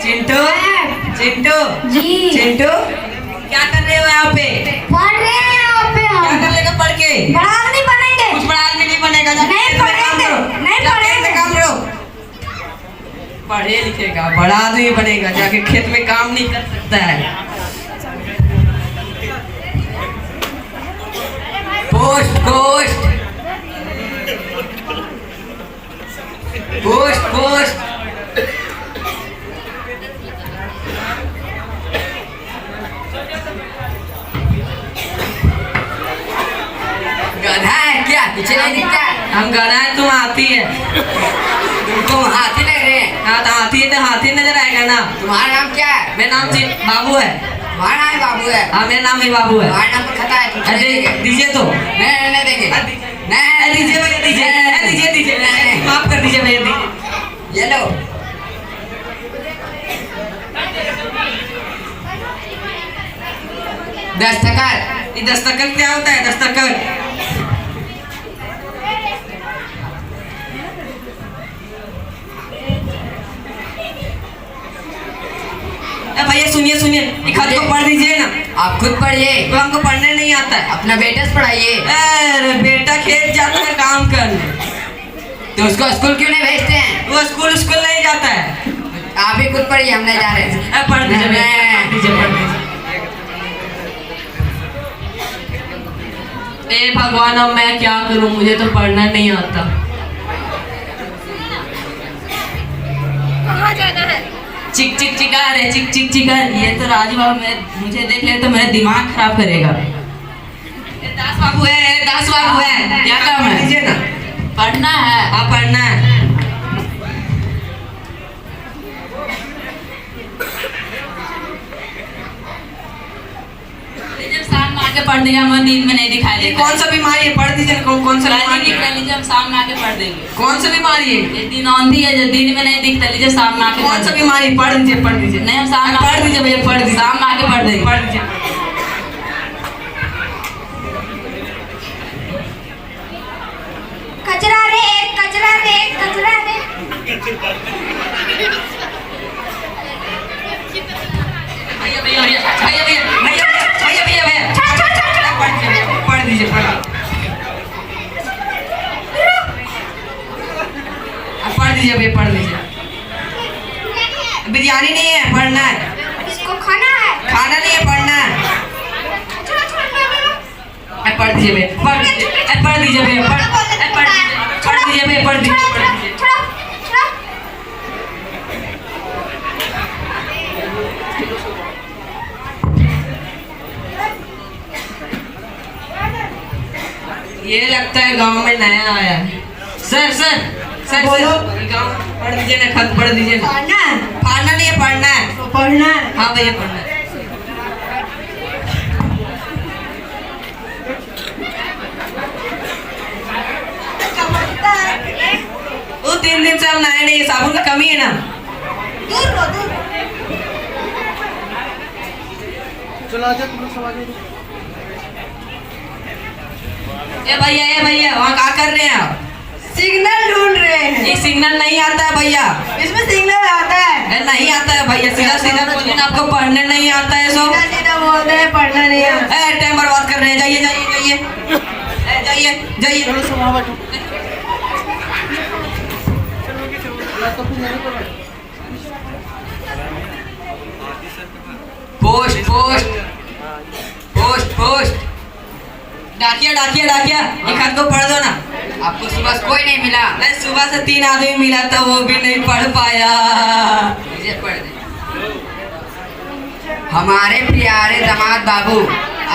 चिंटू चिंटू जी चिंटू क्या कर रहे हो यहाँ पे? पढ़ रहे हैं यहाँ पे हम। क्या कर लेगा पढ़ के? बड़ा आदमी बनेंगे। कुछ बड़ा आदमी नहीं बनेगा। नहीं पढ़ेंगे, नहीं पढ़ेंगे। काम करो। पढ़े लिखेगा बड़ा आदमी बनेगा, जाके खेत में काम नहीं कर सकता है। पोस्ट पोस्ट पोस्ट पोस्ट गधा है क्या? पीछे नहीं दिखता? हम गधा है, तुम हाथी है। तुम हाथी लग रहे हैं। हाँ तो हाथी है तो हाथी नजर आएगा ना। तुम्हारा नाम क्या है? मेरा नाम बाबू है। तुम्हारा नाम बाबू है? हाँ मेरा नाम ही बाबू है। तुम्हारा नाम पर खता है। अरे दीजिए तो। नहीं देंगे। नहीं दीजिए भैया, दीजिए दीजिए माफ कर दीजिए भैया, दीजिए। ये लो। दस्तखत। ये दस्तखत क्या होता है? दस्तखत भैया सुनिए सुनिए, एक हाथ को पढ़ दीजिए ना। आप खुद पढ़िए। तो हमको पढ़ने नहीं आता है। अपना बेटा से पढ़ाइए। अरे बेटा खेत जाता है काम करने, तो उसको स्कूल क्यों नहीं भेजते हैं? वो स्कूल नहीं जाता है। आप ही खुद पढ़िए, हम नहीं जा रहे। पढ़ दीजिए पढ़ दीजिए। ए भगवान अब मैं क्या करूं, मुझे तो पढ़ना नहीं आता। कहाँ जाना है? चिक चिक चिका रे चिक चिक चिका। ये तो राजू बाबू मुझे देख ले तो मेरा दिमाग खराब करेगा। दास बाबू है, क्या काम है? दीजिए ना। पढ़ना है। हाँ पढ़ना है। शाम में आके पढ़ देंगे, हमें नींद में नहीं दिखाई देगा। कौन सा बीमारी है? पढ़ दीजिए। कौन सा बीमारी है? लीजिए हम शाम में आके पढ़ देंगे। कौन सा बीमारी है? ये दिन औंधी है जो दिन में नहीं दिखता। लीजिए शाम में आके। कौन सा बीमारी? पढ़ दीजिए नहीं हम शाम में पढ़ दीजिए भैया, पढ़ दीजिए। शाम में आके पढ़ देंगे। पढ़ दीजिए। कचरा रे एक, कचरा रे एक, कचरा रे। पढ़ दीजिए पढ़ दीजिए। बिरयानी नहीं है, पढ़ना है। इसको खाना है? खाना नहीं है, पढ़ना है। पढ़ दीजिए पढ़ दीजिए पढ़ दीजिए। ये लगता है गांव में नया आया है। सर बोलो। गांव पढ़ दीजिए ना, खत पढ़ दीजिए। खाना नहीं है, पढ़ना है। पढ़ना है। हाँ भैया पढ़ना है। वो 3 दिन से हम नहाए नहीं, साबुन का कमी है ना। दूर रहो। चलो आजा, तुम लोग सब आ जाओ। ए भैया वहाँ क्या कर रहे हैं आप? सिग्नल ढूंढ रहे हैं। ये सिग्नल नहीं आता है भैया। इसमें सिग्नल आता है। नहीं आता है भैया, सीधा बोलिए ना। आपको पढ़ने नहीं आता है सो? सीधा बोलते हैं, पढ़ना नहीं आता। टाइम बर्बाद कर रहे हैं। जाइए चलो सब वहाँ बैठो। तो फिर मेरे को बैठो। पोस्ट डाकिया एक हाथ को पढ़ दो ना। आपको सुबह से कोई नहीं मिला? नहीं, सुबह से 3 आदमी मिला था, वो भी नहीं पढ़ पाया। पढ़ दे। हमारे प्यारे दामाद बाबू,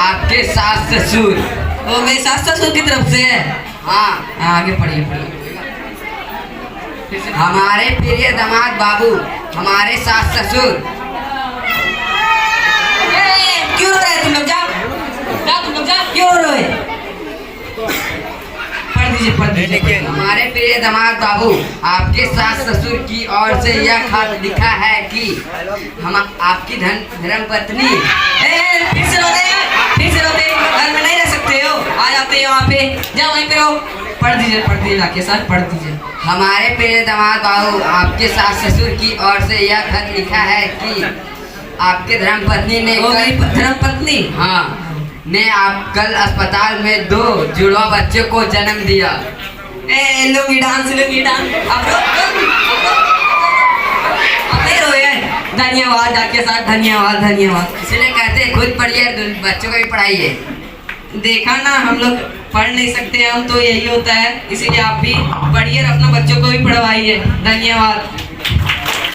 आपके सास ससुर। वो मेरे सास ससुर की तरफ से है। हाँ आगे पढ़िए। हमारे प्रिय दामाद बाबू, हमारे सास ससुर। क्यों रो रहे तुम लोग? जाओ क्यों रो रहे? पढ़ दीजिए। हमारे प्रिय दामाद बाबू, आपके सास ससुर की ओर से यह खत लिखा है कि हम आपकी धर्म पत्नी। फिर से रोते घर में नहीं रह सकते हो, आ जाते हैं वहाँ पे। जाओ वहीं पे रहो। पढ़ दीजिए लाके सर, पढ़ दीजिए। हमारे प्रिय दामाद बाबू, आपके सास ससुर की ओर से यह खत लिखा है कि आपके धर्मपत्नी ने धर्मपत्नी हाँ ने आप कल अस्पताल में 2 जुड़वा बच्चों को जन्म दिया। लुंगी डांस अब नहीं रोए। धन्यवाद आपके साथ, धन्यवाद। इसलिए कहते हैं खुद पढ़िए और बच्चों को भी पढ़ाइए। देखा ना, हम लोग पढ़ नहीं सकते, हम तो यही होता है, इसीलिए आप भी पढ़िए और अपना बच्चों को भी पढ़वाइए। धन्यवाद।